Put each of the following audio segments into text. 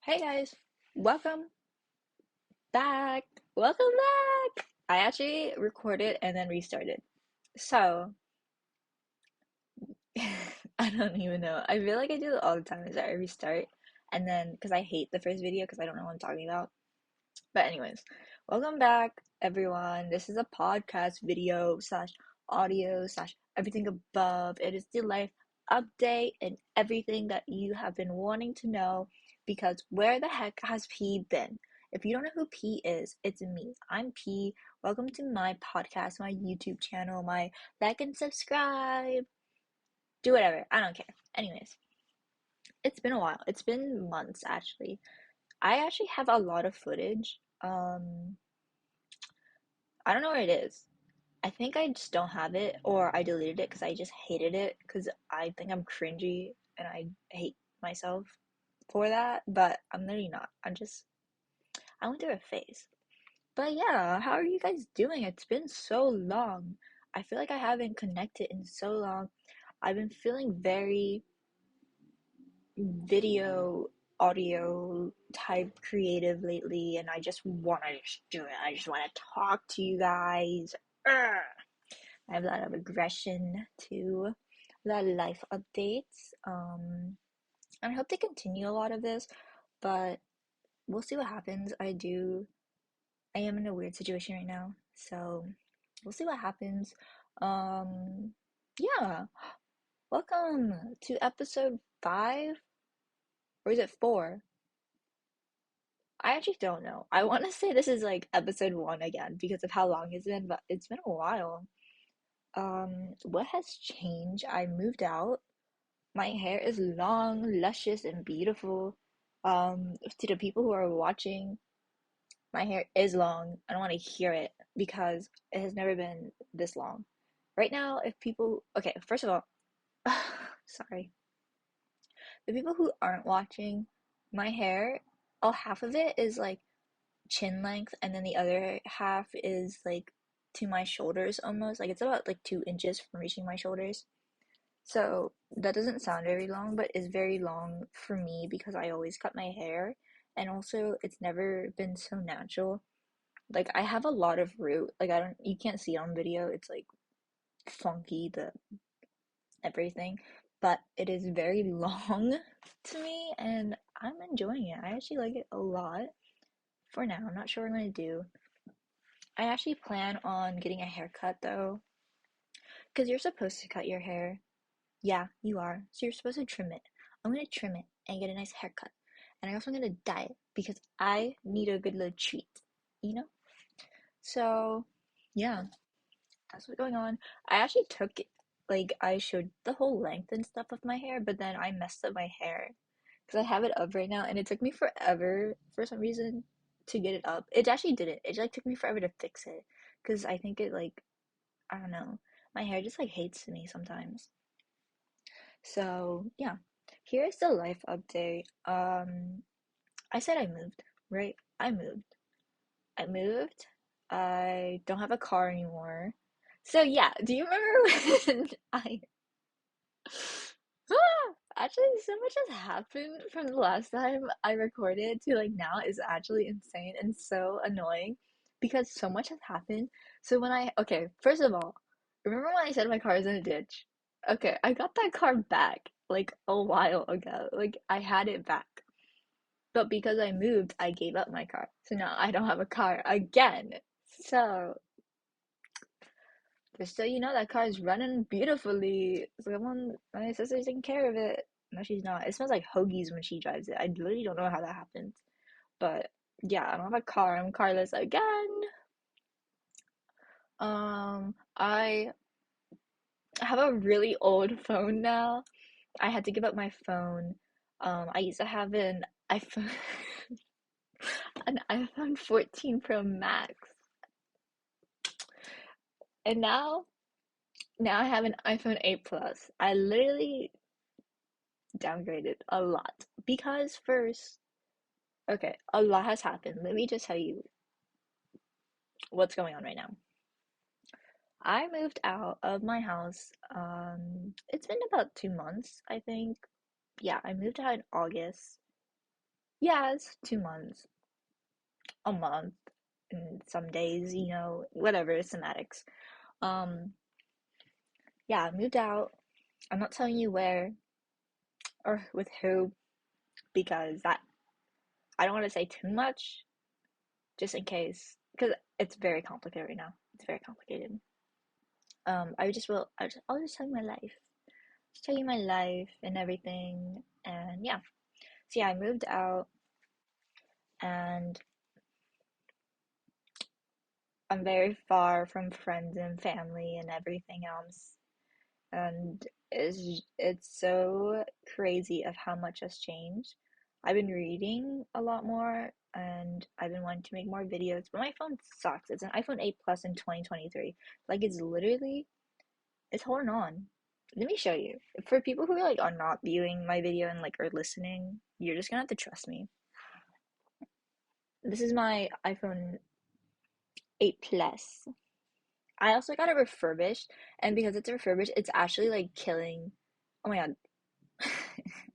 Hey guys, welcome back. Welcome back. I actually recorded and then restarted. So, I don't even know. I feel like I do it all the time is I restart and then because I hate the first video because I don't know what I'm talking about. But anyways, welcome back everyone. This is a podcast video slash audio slash everything above. It is the life update and everything that you have been wanting to know because where the heck has P been? If you don't know who P is, it's me. I'm P. Welcome to my podcast, my YouTube channel, my like and subscribe. Do whatever. I don't care. Anyways, it's been a while. It's been months actually. I actually have a lot of footage. I don't know where it is. I think I just don't have it, or I deleted it because I just hated it because I think I'm cringy and I hate myself for that. But I'm literally not. I went through a phase. But yeah, how are you guys doing? It's been so long. I feel like I haven't connected in so long. I've been feeling very video, audio type creative lately, and I just want to just do it. I just want to talk to you guys. Ugh. I have a lot of aggression too, a lot of life updates. And I hope to continue a lot of this, but we'll see what happens. I am in a weird situation right now, so we'll see what happens. Um, yeah, welcome to episode 5, or is it 4? I actually don't know. I want to say this is like episode 1 again because of how long it's been, but it's been a while. What has changed? I moved out. My hair is long, luscious, and beautiful. To the people who are watching, my hair is long. I don't want to hear it because it has never been this long. Right now, if people, okay, first of all, sorry. The people who aren't watching, my hair, half of it is like chin length, and then the other half is like to my shoulders almost. Like it's about like 2 inches from reaching my shoulders. So that doesn't sound very long, but is very long for me because I always cut my hair. And also, it's never been so natural. Like, I have a lot of root. Like, you can't see it on video. It's like funky, the everything. But it is very long to me, and I'm enjoying it. I actually like it a lot for now. I'm not sure what I'm gonna do. I actually plan on getting a haircut though, because you're supposed to cut your hair. Yeah, you are. So you're supposed to trim it. I'm gonna trim it and get a nice haircut. And I also gonna dye it because I need a good little treat, you know? So, yeah, that's what's going on. I actually took it, like, I showed the whole length and stuff of my hair, but then I messed up my hair because I have it up right now and it took me forever for some reason to get it up. It actually didn't. It like took me forever to fix it because I think it, like, I don't know. My hair just like hates me sometimes. So, yeah, here's the life update. I said I moved, right? I moved. I moved. I don't have a car anymore. So, yeah, do you remember when I actually so much has happened from the last time I recorded to like now is actually insane and so annoying because so much has happened. So okay, first of all, remember when I said my car is in a ditch? Okay, I got that car back like a while ago. Like I had it back. But because I moved, I gave up my car. So now I don't have a car again. So just so you know, that car is running beautifully. Someone, my sister's taking care of it. No, she's not. It smells like hoagies when she drives it. I literally don't know how that happens. But yeah, I don't have a car. I'm carless again. I have a really old phone now. I had to give up my phone. I used to have iPhone, an iPhone 14 Pro Max, and now I have an iPhone 8 Plus. I literally downgraded a lot because first, okay, a lot has happened. Let me just tell you what's going on right now. I moved out of my house. It's been about 2 months, I think. Yeah, I moved out in August. Yeah, it's 2 months, a month, and some days, whatever, semantics. Um, yeah, I moved out. I'm not telling you where or with who because that I don't want to say too much, just in case, because it's very complicated right now. It's very complicated. I just will. I'll just tell you my life. Just tell you my life and everything, and yeah. So yeah, I moved out, and I'm very far from friends and family and everything else. And it's so crazy of how much has changed. I've been reading a lot more and I've been wanting to make more videos, but my phone sucks. It's an iPhone 8 Plus in 2023. Like it's holding on. Let me show you. For people who like are not viewing my video and like are listening, you're just gonna have to trust me. This is my iPhone 8 Plus. I also got it refurbished, and because it's refurbished, it's actually like killing. Oh my god,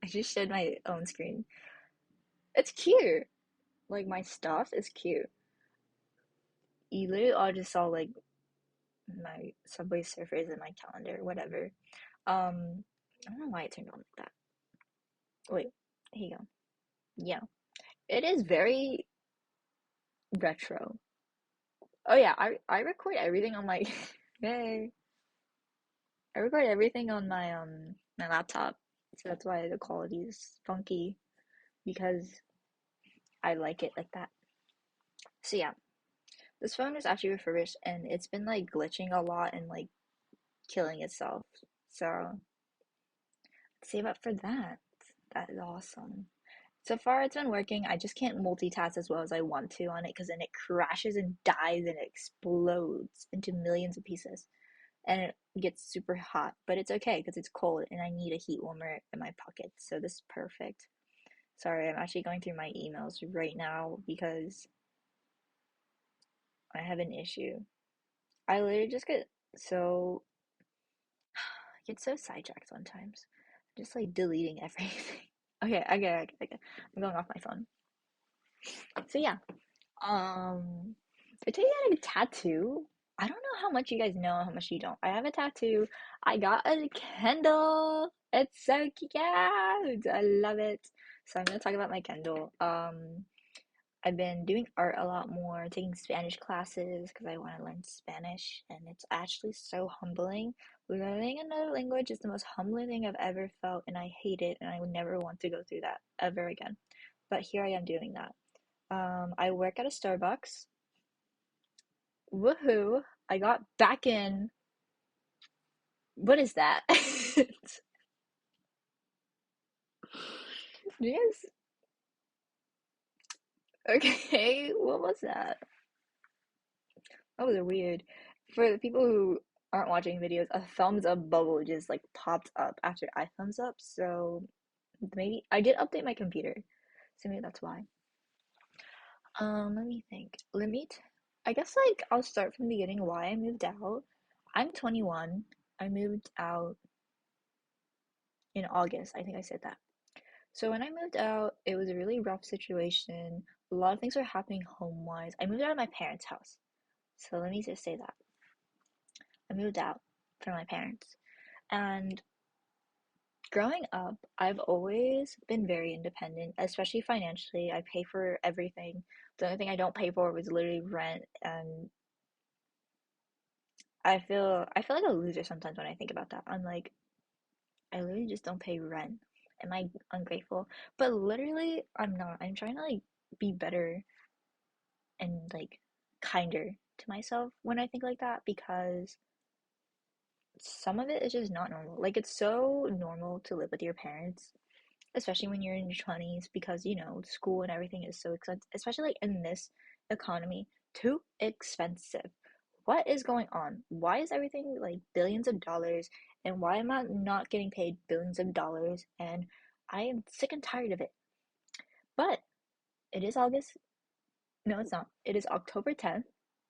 I just showed my own screen. It's cute. Like my stuff is cute. You literally all just saw like my Subway Surfers in my calendar, whatever. I don't know why it turned on like that. Wait, here you go. Yeah, it is very retro. Oh yeah, I record everything on my yay. I record everything on my laptop, so that's why the quality is funky because I like it like that. So yeah, this phone is actually refurbished and it's been like glitching a lot and like killing itself. So save up for that. That is awesome. So far it's been working. I just can't multitask as well as I want to on it because then it crashes and dies and it explodes into millions of pieces. And it gets super hot, but it's okay because it's cold and I need a heat warmer in my pocket. So this is perfect. Sorry, I'm actually going through my emails right now because I have an issue. I literally just so get so sidetracked sometimes. Just like deleting everything. Okay. I'm going off my phone. So yeah. I told you I had a tattoo. I don't know how much you guys know, how much you don't. I have a tattoo. I got a Kindle. It's so cute. I love it. So I'm gonna talk about my Kindle. I've been doing art a lot more, taking Spanish classes because I want to learn Spanish, and it's actually so humbling. Learning another language is the most humbling thing I've ever felt, and I hate it, and I would never want to go through that ever again. But here I am doing that. I work at a Starbucks. Woohoo! I got back in. What is that? Yes. Okay, what was that? That was weird. For the people who aren't watching videos, a thumbs up bubble just like popped up after I thumbs up. So maybe I did update my computer. So maybe that's why. Let me think. I guess like I'll start from the beginning why I moved out. I'm 21. I moved out in August. I think I said that. So when I moved out, it was a really rough situation. A lot of things were happening home-wise. I moved out of my parents' house. So let me just say that. I moved out from my parents. And growing up, I've always been very independent, especially financially. I pay for everything. The only thing I don't pay for was literally rent, and I feel like a loser sometimes when I think about that. I'm like, I literally just don't pay rent. Am I ungrateful? But literally, I'm not. I'm trying to like be better and like kinder to myself when I think like that because some of it is just not normal. Like it's so normal to live with your parents, especially when you're in your 20s because school and everything is so expensive, especially like in this economy, too expensive. What is going on? Why is everything like billions of dollars and why am I not getting paid billions of dollars? And I am sick and tired of it. But it is August. No, it's not. It is October 10th.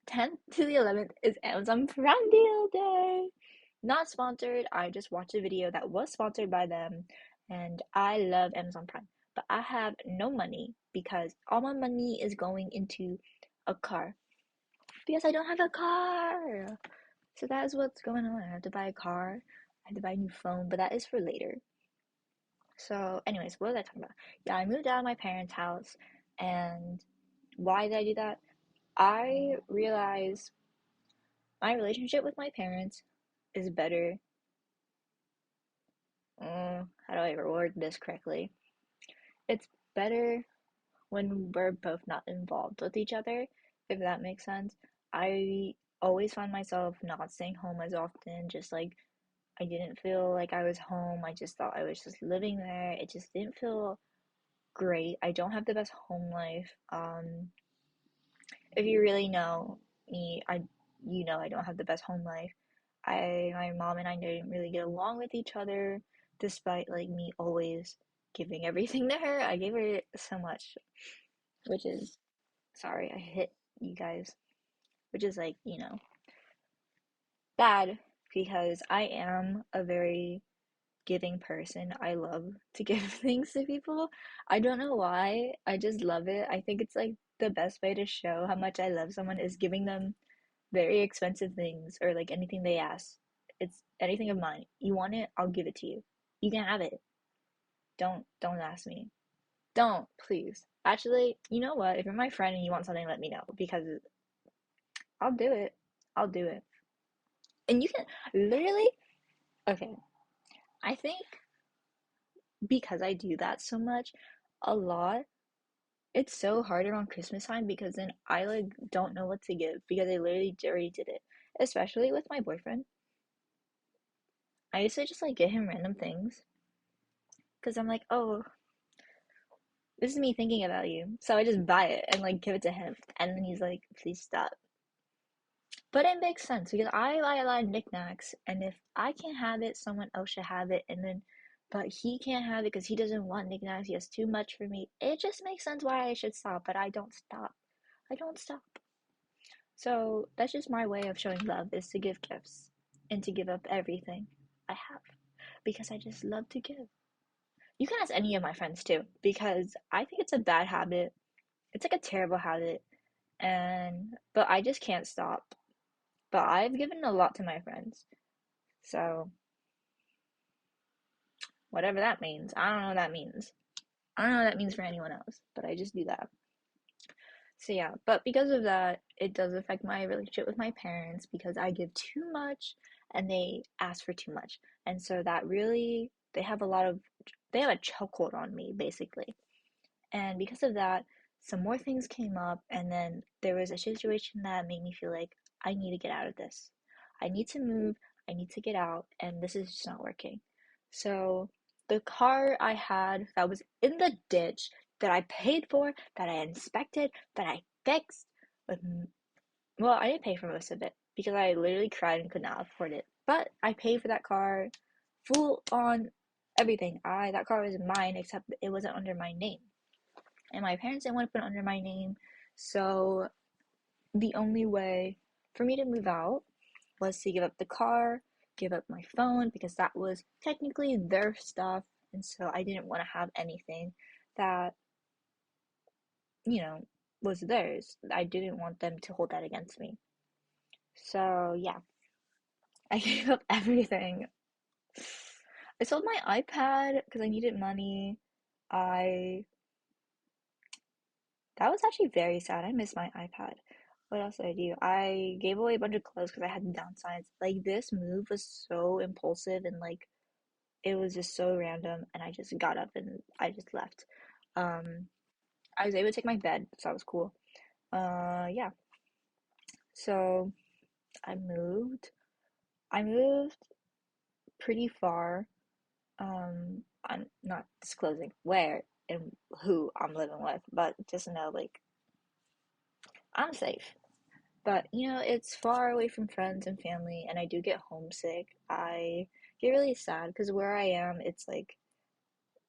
10th to the 11th is Amazon Prime Deal Day. Not sponsored. I just watched a video that was sponsored by them, and I love Amazon Prime. but I have no money because all my money is going into a car because I don't have a car. So that is what's going on. I have to buy a car, I have to buy a new phone, but that is for later. So, anyways, what was I talking about? Yeah, I moved out of my parents' house, and why did I do that? I realized my relationship with my parents is better. How do I word this correctly? It's better when we're both not involved with each other, if that makes sense. I always find myself not staying home as often, just like I didn't feel like I was home. I just thought I was just living there. It just didn't feel great. I don't have the best home life. If you really know me, you know I don't have the best home life. My mom and I didn't really get along with each other, despite like me always giving everything to her. I gave her so much, which is sorry, I hit you guys, which is like, bad because I am a very giving person. I love to give things to people. I don't know why. I just love it. I think it's like the best way to show how much I love someone is giving them very expensive things or like anything they ask. It's anything of mine. You want it, I'll give it to you. You can have it. Don't ask me. Don't, please. Actually, you know what? If you're my friend and you want something, let me know because I'll do it. I'll do it. And you can literally, okay, I think because I do that so much, a lot, it's so hard around Christmas time because then I like don't know what to give because I literally already did it. Especially with my boyfriend. I used to just like get him random things because I'm like, oh, this is me thinking about you. So I just buy it and like give it to him. And then he's like, please stop. But it makes sense because I buy a lot of knickknacks, and if I can't have it, someone else should have it. And then, but he can't have it because he doesn't want knickknacks. He has too much for me. It just makes sense why I should stop, but I don't stop. I don't stop. So that's just my way of showing love is to give gifts and to give up everything I have because I just love to give. You can ask any of my friends too because I think it's a bad habit. It's like a terrible habit, and but I just can't stop. But I've given a lot to my friends. So, whatever that means. I don't know what that means. I don't know what that means for anyone else, but I just do that. So, yeah, but because of that, it does affect my relationship with my parents because I give too much and they ask for too much. And so that really, they have a chokehold on me, basically. And because of that, some more things came up, and then there was a situation that made me feel like I need to get out of this. I need to move, I need to get out, and this is just not working. So, the car I had that was in the ditch that I paid for, that I inspected, that I fixed, with, well, I didn't pay for most of it because I literally cried and could not afford it. But I paid for that car full on everything. That car was mine except it wasn't under my name and my parents didn't want to put it under my name. So the only way for me to move out was to give up the car, give up my phone because that was technically their stuff, and so I didn't want to have anything that, you know, was theirs. I didn't want them to hold that against me. So yeah, I gave up everything. I sold my iPad because I needed money. I That was actually very sad. I miss my iPad. What else did I do? I gave away a bunch of clothes because I had downsides. Like this move was so impulsive and like it was just so random and I just got up and I just left. Um I was able to take my bed, so that was cool. Yeah. So I moved. I moved pretty far. I'm not disclosing where and who I'm living with, but just know like I'm safe. But it's far away from friends and family, and I do get homesick. I get really sad because where I am, it's like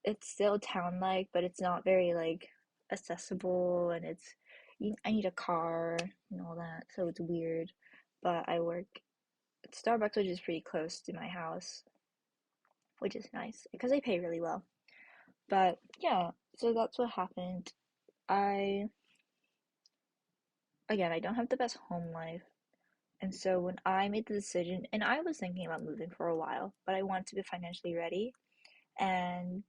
it's still town-like, but it's not very like accessible, and I need a car and all that, so it's weird. But I work at Starbucks, which is pretty close to my house, which is nice because they pay really well. But yeah, so that's what happened. I, again, I don't have the best home life. And so when I made the decision, and I was thinking about moving for a while, but I wanted to be financially ready, and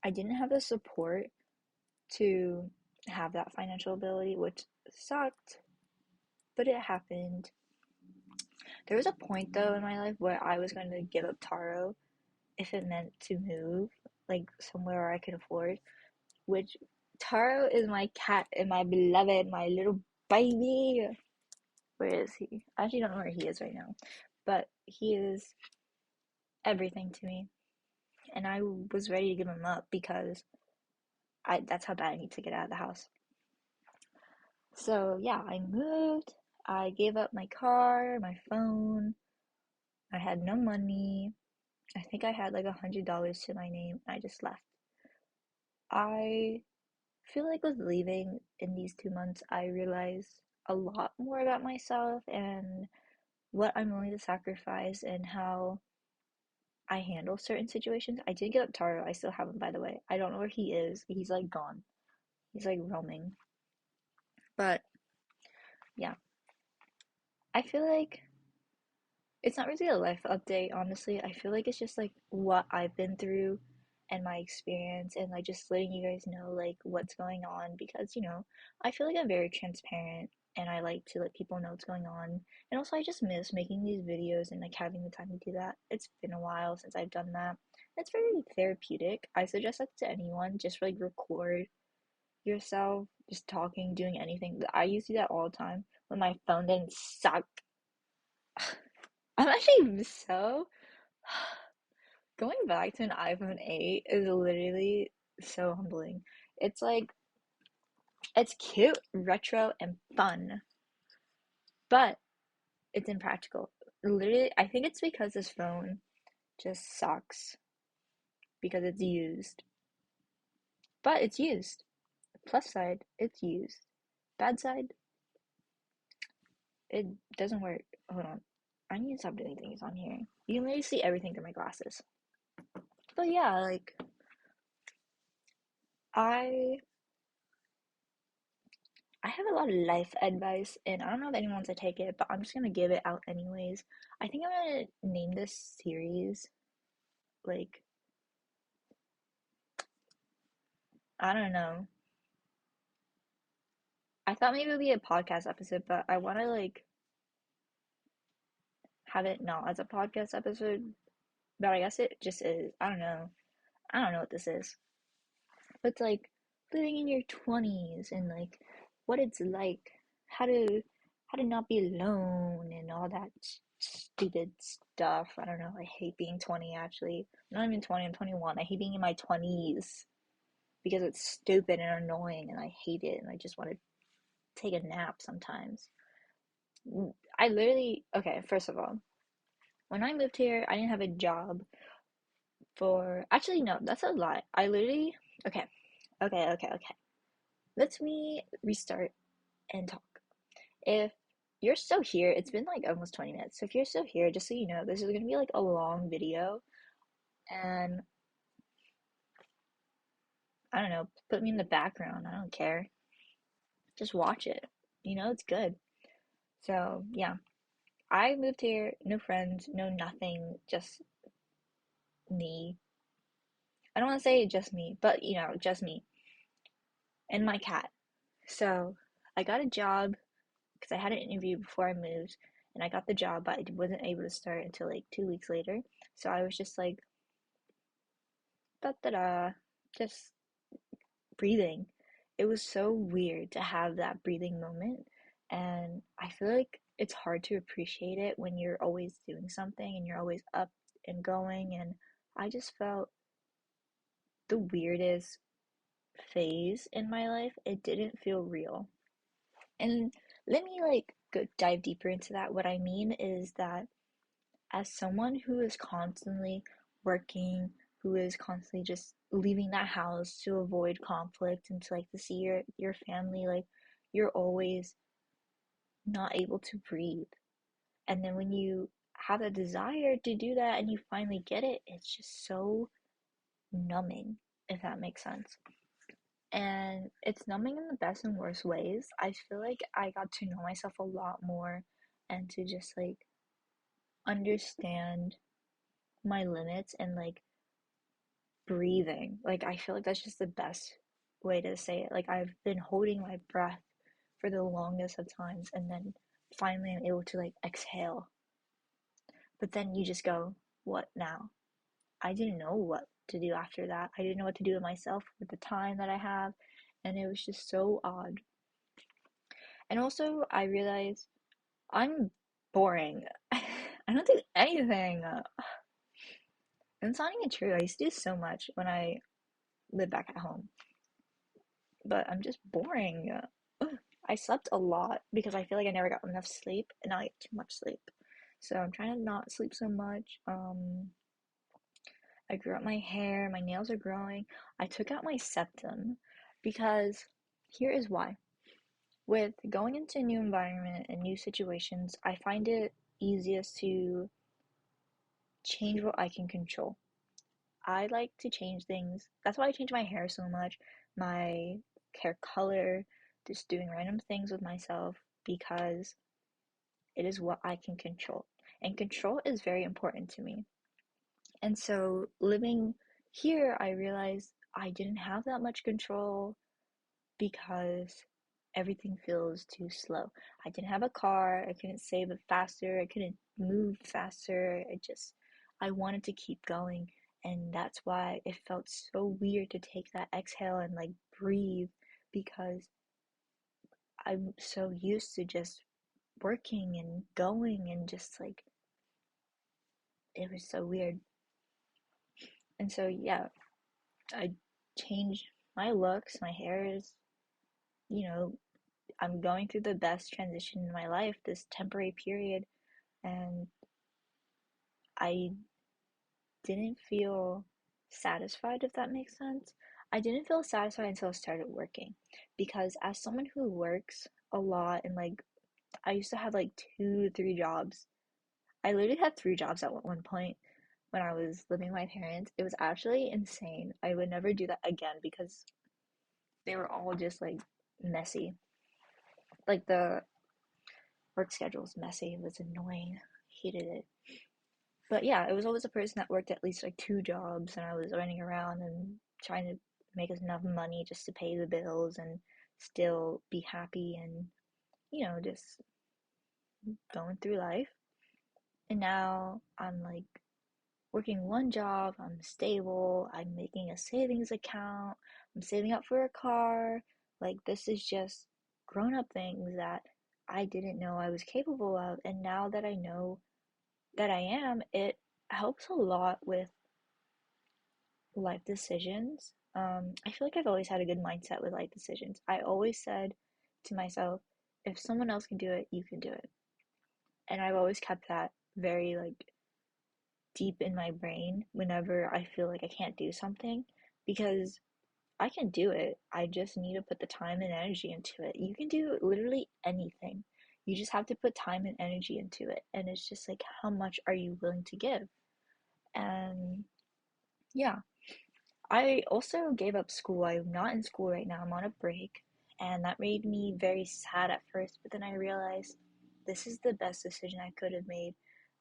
I didn't have the support to have that financial ability, which sucked, but it happened. There was a point though in my life where I was going to give up Taro if it meant to move, like somewhere where I could afford, which Taro is my cat and my beloved, my little baby. Where is he? I actually don't know where he is right now, but he is everything to me. And I was ready to give him up because that's how bad I need to get out of the house. So yeah, I moved. I gave up my car, my phone. I had no money. I think I had like $100 to my name. I just left. I feel like with leaving in these 2 months, I realized a lot more about myself and what I'm willing to sacrifice and how I handle certain situations. I did get up Taro. I still have him, by the way. I don't know where he is. He's like gone. He's like roaming. But yeah, I feel like it's not really a life update, honestly. I feel like it's just like what I've been through and my experience and like just letting you guys know like what's going on because, I feel like I'm very transparent and I like to let people know what's going on. And also I just miss making these videos and like having the time to do that. It's been a while since I've done that. It's very therapeutic. I suggest that to anyone. Just like record yourself, just talking, doing anything. I used to do that all the time when my phone didn't suck. I'm actually so going back to an iPhone 8 is literally so humbling. It's like it's cute, retro, and fun, but it's impractical. Literally, I think it's because this phone just sucks because it's used. But it's used. Plus side, it's used. Bad side, it doesn't work. Hold on. I need to stop doing things on here. You can literally see everything through my glasses. But yeah, like I I have a lot of life advice, and I don't know if anyone wants to take it, but I'm just gonna give it out anyways. I think I'm gonna name this series like I don't know. I thought maybe it would be a podcast episode, but I want to like have it not as a podcast episode. But I guess it just is. I don't know. I don't know what this is. But it's like living in your 20s and like what it's like, how to how to not be alone and all that stupid stuff. I don't know. I hate being 20 actually. I'm not even 20, I'm 21. I hate being in my 20s because it's stupid and annoying and I hate it and I just want to take a nap sometimes. I literally, okay, first of all, when I moved here, I didn't have a job for, actually, no, that's a lie. I literally, okay, okay. Let me restart and talk. If you're still here, it's been like almost 20 minutes. So if you're still here, just so you know, this is gonna be like a long video. And I don't know, put me in the background. I don't care. Just watch it. It's good. So yeah, I moved here, no friends, no nothing, just me. I don't want to say just me, but just me and my cat. So I got a job because I had an interview before I moved, and I got the job, but I wasn't able to start until like 2 weeks later. So I was just like, da da da, just breathing. It was so weird to have that breathing moment, and I feel like it's hard to appreciate it when you're always doing something and you're always up and going. And I just felt the weirdest phase in my life. It didn't feel real. And let me like go dive deeper into that. What I mean is that as someone who is constantly working, who is constantly just leaving that house to avoid conflict and to like to see your family, like you're always not able to breathe. And then when you have a desire to do that and you finally get it, it's just so numbing. if that makes sense. And it's numbing in the best and worst ways. I feel like I got to know myself a lot more and to just like understand my limits and like breathing. Like, I feel like that's just the best way to say it. Like, I've been holding my breath for the longest of times, and then finally I'm able to like exhale. But then you just go, what now? I didn't know what to do after that. I didn't know what to do with myself with the time that I have, and it was just so odd. And also, I realized I'm boring. I don't do anything. And it's not even true. I used to do so much when I lived back at home, but I'm just boring. I slept a lot because I feel like I never got enough sleep, and now I get too much sleep. So I'm trying to not sleep so much. I grew out my hair, my nails are growing. I took out my septum because here is why. With going into a new environment and new situations, I find it easiest to change what I can control. I like to change things. That's why I change my hair so much, my hair color, just doing random things with myself because it is what I can control. And control is very important to me. And so living here, I realized I didn't have that much control because everything feels too slow. I didn't have a car, I couldn't save it faster, I couldn't move faster. I wanted to keep going. And that's why it felt so weird to take that exhale and like breathe because I'm so used to just working and going and just like it was so weird. And so, yeah, I changed my looks. My hair is, you know, I'm going through the best transition in my life, this temporary period, and I didn't feel satisfied, if that makes sense. I didn't feel satisfied until I started working because as someone who works a lot and like I used to have like 2 to 3 jobs. I literally had 3 jobs at one point when I was living with my parents. It was actually insane. I would never do that again because they were all just like messy. Like the work schedule was messy. It was annoying. Hated it. But yeah, it was always a person that worked at least like 2 jobs, and I was running around and trying to make enough money just to pay the bills and still be happy and, just going through life. And now I'm like working one job, I'm stable, I'm making a savings account, I'm saving up for a car. Like, this is just grown up things that I didn't know I was capable of. And now that I know that I am, it helps a lot with life decisions. I feel like I've always had a good mindset with life decisions. I always said to myself, if someone else can do it, you can do it. And I've always kept that very like deep in my brain whenever I feel like I can't do something because I can do it. I just need to put the time and energy into it. You can do literally anything. You just have to put time and energy into it. And it's just like, how much are you willing to give? And yeah, I also gave up school. I'm not in school right now. I'm on a break. And that made me very sad at first, but then I realized this is the best decision I could have made.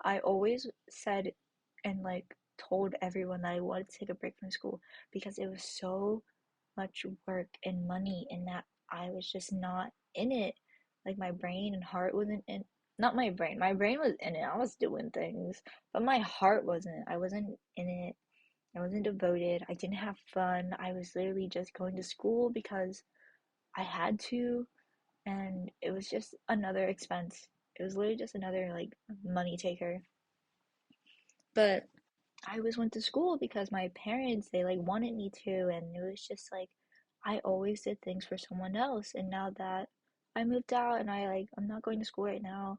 I always said and like told everyone that I wanted to take a break from school because it was so much work and money and that I was just not in it. Like my brain and heart wasn't in not my brain. My brain was in it. I was doing things, but my heart wasn't. I wasn't in it. I wasn't devoted. I didn't have fun. I was literally just going to school because I had to, and it was just another expense. It was literally just another like money taker. But I always went to school because my parents they like wanted me to, and it was just like I always did things for someone else. And now that I moved out and I'm not going to school right now,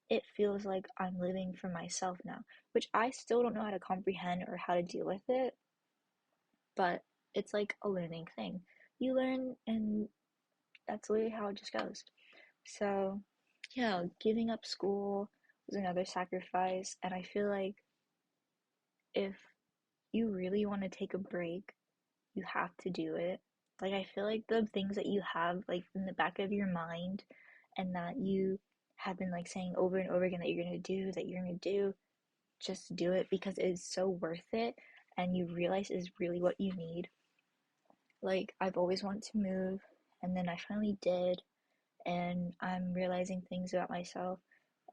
it feels like I'm living for myself now, which I still don't know how to comprehend or how to deal with it, but it's like a learning thing. You learn, and that's literally how it just goes. So, yeah, giving up school was another sacrifice, and I feel like if you really want to take a break, you have to do it. Like, I feel like the things that you have, like, in the back of your mind and that you have been, like, saying over and over again that you're gonna do, that you're gonna do, just do it because it is so worth it and you realize is really what you need. Like, I've always wanted to move, and then I finally did, and I'm realizing things about myself.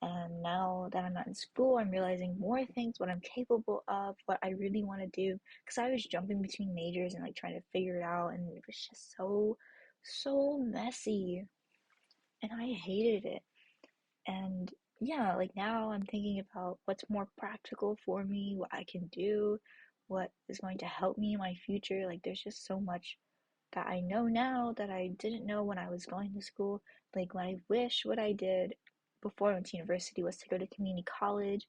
And now that I'm not in school, I'm realizing more things, what I'm capable of, what I really want to do. Because I was jumping between majors and like trying to figure it out, and it was just so messy. And I hated it. And yeah, like now I'm thinking about what's more practical for me, what I can do, what is going to help me in my future. Like, there's just so much that I know now that I didn't know when I was going to school. Like, what I wish what I did before I went to university was to go to community college,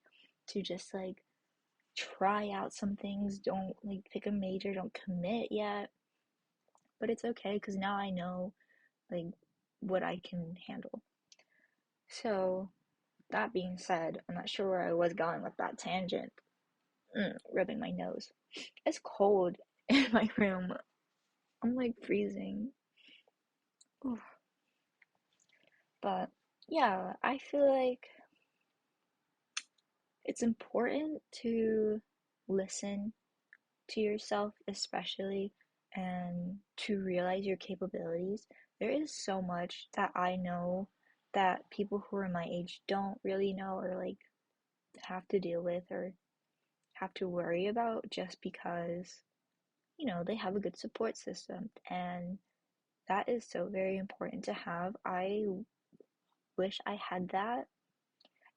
to just like try out some things. Don't like pick a major, don't commit yet. But it's okay because now I know like what I can handle. So, that being said, I'm not sure where I was going with that tangent. Rubbing my nose. It's cold in my room. I'm like freezing. Oof. But yeah, I feel like it's important to listen to yourself, especially, and to realize your capabilities. There is so much that I know that people who are my age don't really know or like have to deal with or have to worry about just because, they have a good support system. And that is so very important to have. I wish I had that.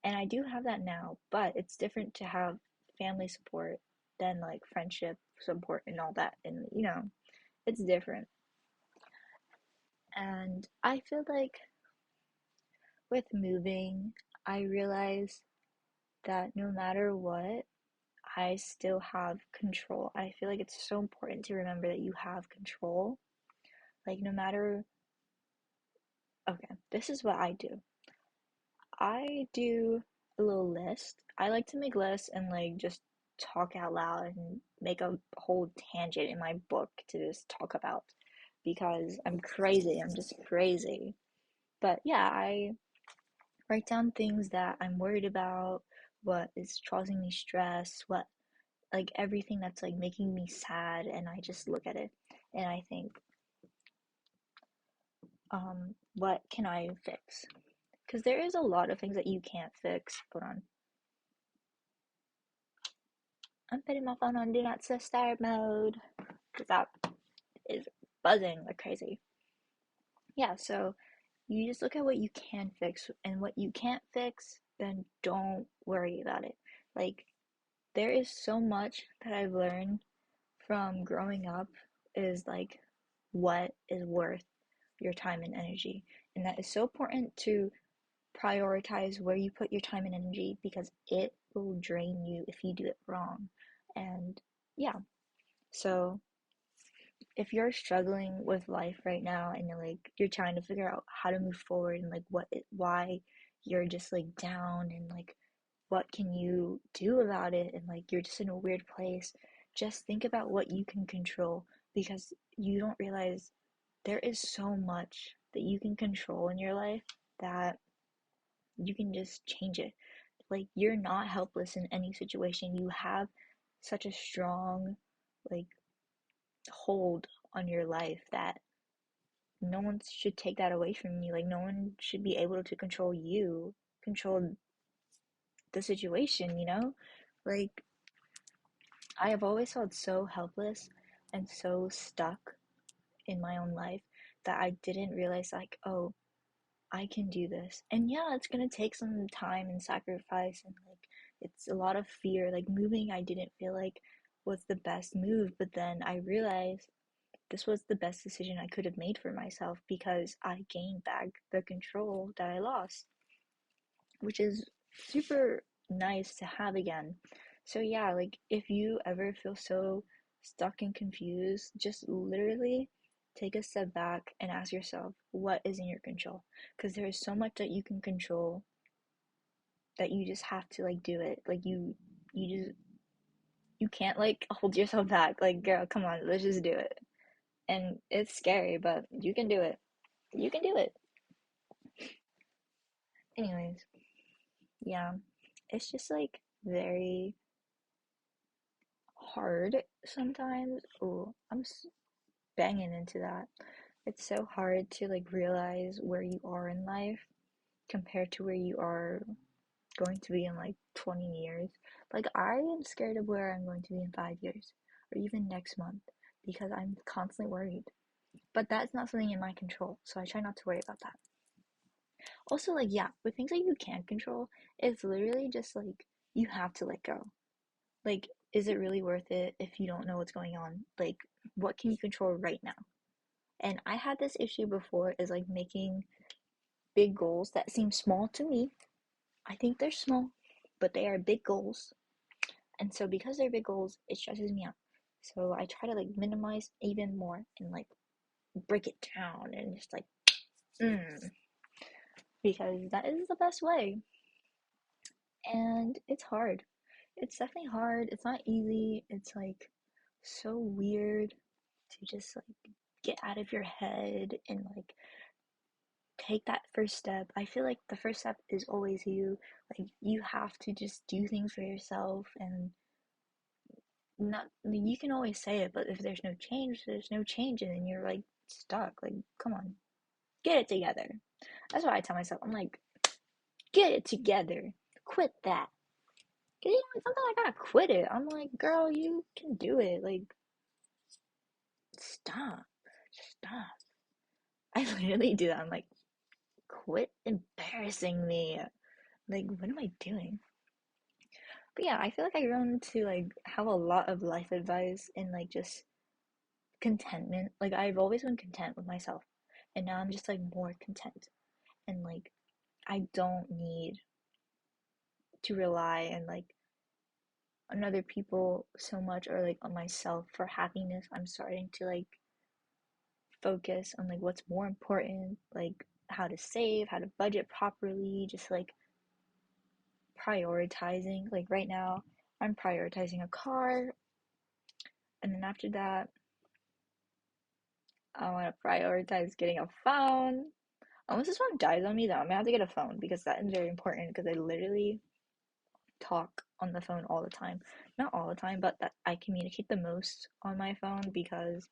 And I do have that now, but it's different to have family support than like friendship support and all that. And, it's different. And I feel like with moving, I realize that no matter what, I still have control. I feel like it's so important to remember that you have control. Like, no matter, okay, this is what I do. I do a little list. I like to make lists and like just talk out loud and make a whole tangent in my book to just talk about because I'm crazy. I'm just crazy. But yeah, I write down things that I'm worried about, what is causing me stress, what like everything that's like making me sad, and I just look at it and I think, what can I fix? Because there is a lot of things that you can't fix. Hold on. I'm putting my phone on do not disturb mode because that is buzzing like crazy. Yeah, so you just look at what you can fix and what you can't fix, then don't worry about it. Like, there is so much that I've learned from growing up is like what is worth your time and energy. And that is so important to prioritize where you put your time and energy because it will drain you if you do it wrong. And yeah, so if you're struggling with life right now and you're trying to figure out how to move forward and like why you're just like down and like what can you do about it and like you're just in a weird place, just think about what you can control because you don't realize there is so much that you can control in your life that you can just change it. Like, you're not helpless in any situation. You have such a strong like hold on your life that no one should take that away from you. Like, no one should be able to control you, control the situation. Like, I have always felt so helpless and so stuck in my own life that I didn't realize, like, oh, I can do this. And yeah, it's gonna take some time and sacrifice, and like, it's a lot of fear. Like, moving, I didn't feel like was the best move, but then I realized this was the best decision I could have made for myself because I gained back the control that I lost, which is super nice to have again. So, yeah, like if you ever feel so stuck and confused, just literally take a step back and ask yourself what is in your control because there is so much that you can control that you just have to like do it. Like, you can't like hold yourself back. Like, girl, come on, let's just do it. And it's scary, but you can do it. You can do it. Anyways, yeah, it's just like very hard sometimes. Oh, banging into that. It's so hard to like realize where you are in life compared to where you are going to be in like 20 years. Like, I am scared of where I'm going to be in 5 years or even next month because I'm constantly worried. But that's not something in my control, so I try not to worry about that. Also, like, yeah, with things that you can't control, it's literally just like you have to let go. Like, is it really worth it if you don't know what's going on? Like, what can you control right now? And I had this issue before is like making big goals that seem small to me. I think they're small, but they are big goals. And so because they're big goals, it stresses me out. So I try to like minimize even more and like break it down and just like mm, because that is the best way. And it's hard. It's definitely hard. It's not easy. It's like so weird to just like get out of your head and like take that first step. I feel like the first step is always you. Like you have to just do things for yourself and not you can always say it, but if there's no change and then you're like stuck. Like, come on. Get it together. That's what I tell myself. I'm like, get it together. Quit that. 'Cause, sometimes I gotta quit it. I'm like, girl, you can do it. Like, stop. Stop. I literally do that. I'm like, quit embarrassing me. Like, what am I doing? But yeah, I feel like I grown to like have a lot of life advice and like just contentment. Like I've always been content with myself. And now I'm just like more content. And like I don't need to rely on like on other people so much or like on myself for happiness. I'm starting to like focus on like what's more important, like how to save, how to budget properly, just like prioritizing. Like right now, I'm prioritizing a car, and then after that, I want to prioritize getting a phone. Unless this phone dies on me, then I'm gonna have to get a phone because that is very important because I literally talk on the phone all the time. Not all the time, but that I communicate the most on my phone because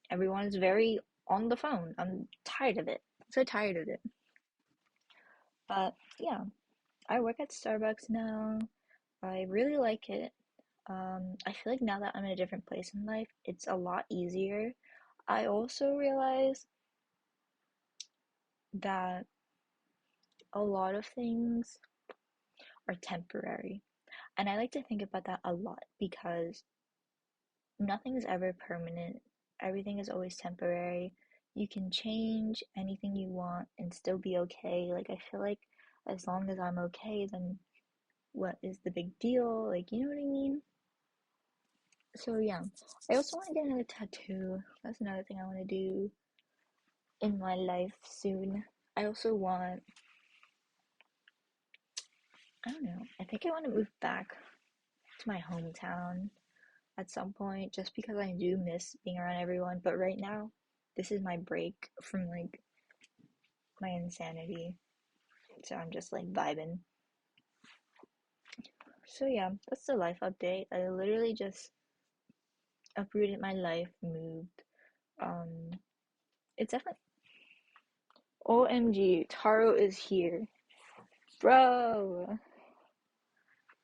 everyone is very on the phone. I'm tired of it. So tired of it. But yeah, I work at Starbucks now. I really like it. I feel like now that I'm in a different place in life, it's a lot easier. I also realize that a lot of things are temporary. And I like to think about that a lot because nothing is ever permanent. Everything is always temporary. You can change anything you want and still be okay. Like, I feel like as long as I'm okay, then what is the big deal? Like, you know what I mean? So, yeah. I also want to get another tattoo. That's another thing I want to do in my life soon. I also want, I don't know, I think I want to move back to my hometown at some point just because I do miss being around everyone. But right now, this is my break from like my insanity. So I'm just like vibing. So yeah, that's the life update. I literally just uprooted my life, moved. Um, it's definitely OMG, Taro is here. Bro,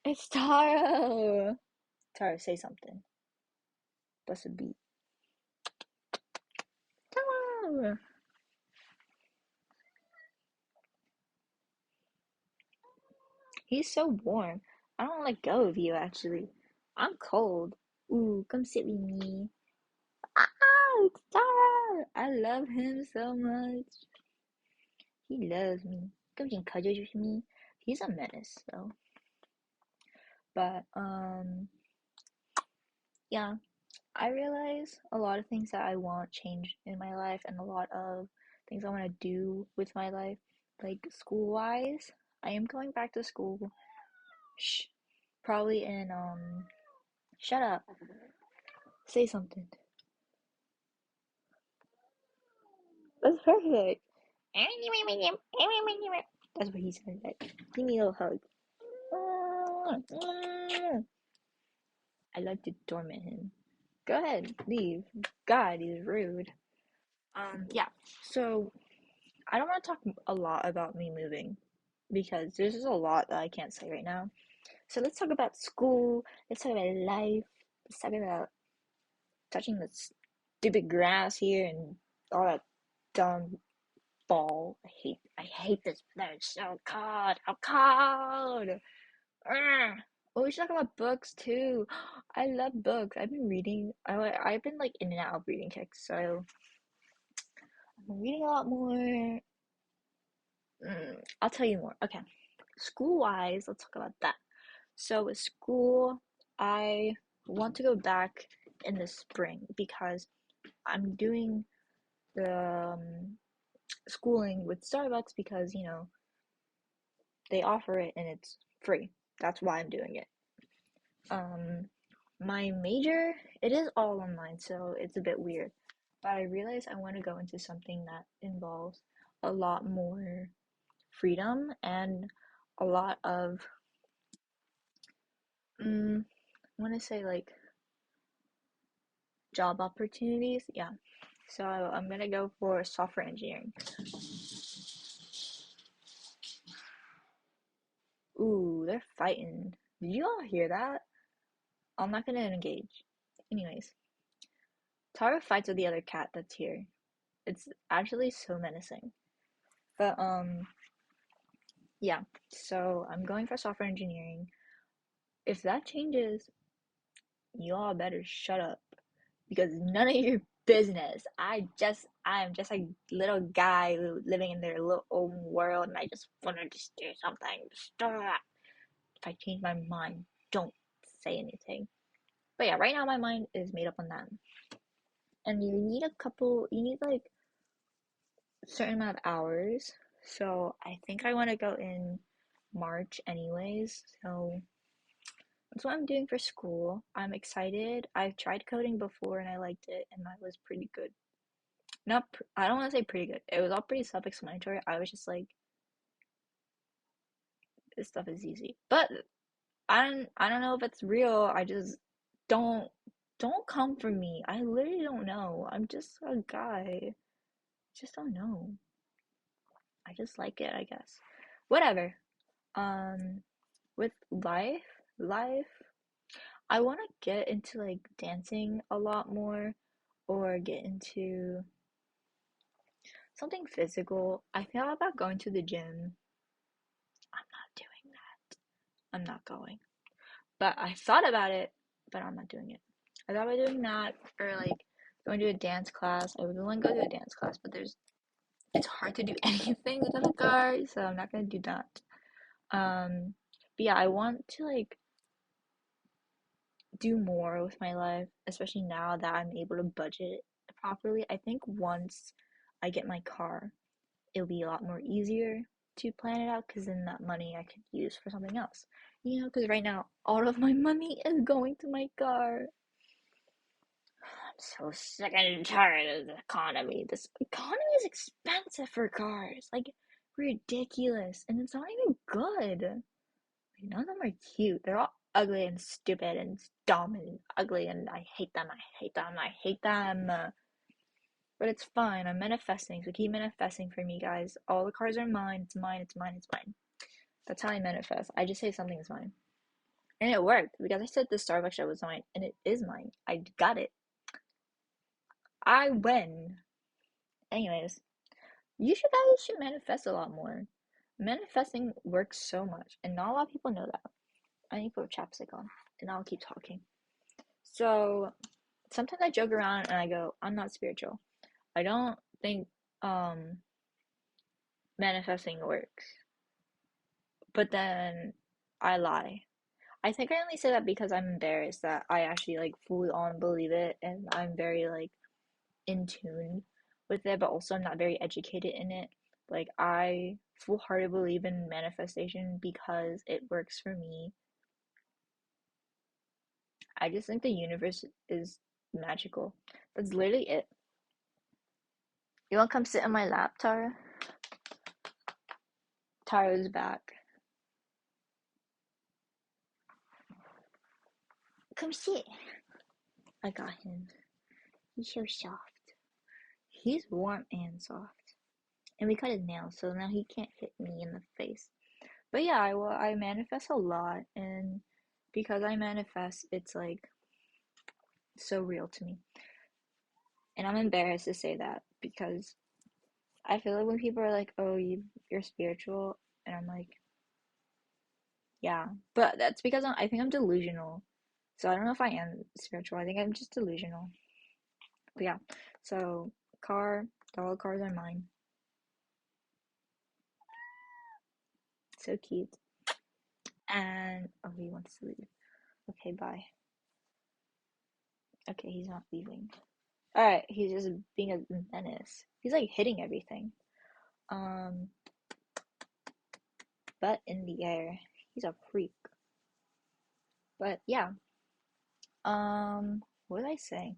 it's Taro. Taro, say something. Bust a beat. Taro. He's so warm. I don't let go of you actually. I'm cold. Ooh, come sit with me. Ah, it's Taro. I love him so much. He loves me. Comes and cuddles with me. He's a menace though. But yeah, I realize a lot of things that I want changed in my life and a lot of things I want to do with my life. Like school wise, I am going back to school. Shh. Probably in shut up. Say something. That's perfect. That's what he said. Like, give me a little hug. I like to torment him. Go ahead, leave. God, he's rude. Yeah. So I don't want to talk a lot about me moving because there's just a lot that I can't say right now. So let's talk about school. Let's talk about life. Let's talk about touching the stupid grass here and all that dumb fall. I hate this weather. It's so cold. How cold. Ugh. Oh, we should talk about books too. I love books. I've been reading. I've been like in and out of reading kicks, so I've been reading a lot more. I'll tell you more. Okay, school wise, let's talk about that. So with school, I want to go back in the spring because I'm doing the schooling with Starbucks because they offer it and it's free. That's why I'm doing it. Um, my major, it is all online, so it's a bit weird. But I realize I want to go into something that involves a lot more freedom and a lot of, I want to say like job opportunities. Yeah. So I'm gonna go for software engineering. Ooh, they're fighting. Did you all hear that? I'm not gonna engage. Anyways, Tara fights with the other cat that's here. It's actually so menacing. But yeah. So I'm going for software engineering. If that changes, you all better shut up because none of your business. I am just a little guy living in their little own world, and I just want to just do something. Stop. If I change my mind, don't say anything. But yeah, right now my mind is made up on that. And you need like a certain amount of hours. So I think I want to go in March anyways. So that's what I'm doing for school. I'm excited. I've tried coding before and I liked it and I was pretty good. Not, I don't want to say pretty good. It was all pretty self-explanatory. I was just like, this stuff is easy. But I don't know if it's real. I just don't don't come for me. I literally don't know. I'm just a guy. Just don't know. I just like it, I guess. Whatever. Um with life, I want to get into like dancing a lot more or get into something physical. I thought about going to the gym. I'm not doing that. I'm not going. But I thought about it, but I'm not doing it. I thought about doing that or like going to a dance class. I would want to go to a dance class, but it's hard to do anything without a guard, so I'm not gonna do that. But yeah, I want to like do more with my life, especially now that I'm able to budget properly. I think once I get my car, it'll be a lot more easier to plan it out because then that money I could use for something else. Because right now all of my money is going to my car. I'm so sick and tired of the economy. This economy is expensive for cars. Like, ridiculous. And it's not even good. Like, none of them are cute. They're all ugly and stupid and dumb and ugly, and I hate them. I hate them. I hate them. But it's fine. I'm manifesting, so keep manifesting for me, guys. All the cars are mine. It's mine. It's mine. It's mine. That's how I manifest. I just say something is mine. And it worked because I said the Starbucks show was mine, and it is mine. I got it. I win. Anyways, you should guys should manifest a lot more. Manifesting works so much, and not a lot of people know that. I need to put chapstick on, and I'll keep talking. So sometimes I joke around and I go, I'm not spiritual. I don't think manifesting works. But then I lie. I think I only say that because I'm embarrassed that I actually like fully on believe it and I'm very like in tune with it, but also I'm not very educated in it. Like I full hearted believe in manifestation because it works for me. I just think the universe is magical. That's literally it. You want to come sit on my lap, Tara? Tara's back. Come sit. I got him. He's so soft. He's warm and soft. And we cut his nails, so now he can't hit me in the face. But yeah, I manifest a lot, and because I manifest, it's like so real to me. And I'm embarrassed to say that because I feel like when people are like, "Oh, you're spiritual," and I'm like, "Yeah," but that's because I think I'm delusional. So I don't know if I am spiritual. I think I'm just delusional. But yeah, so all the cars are mine. So cute. And oh, he wants to leave. Okay, bye. Okay, he's not leaving. All right, he's just being a menace. He's like hitting everything. Um, butt in the air. He's a freak. But yeah. What was I saying?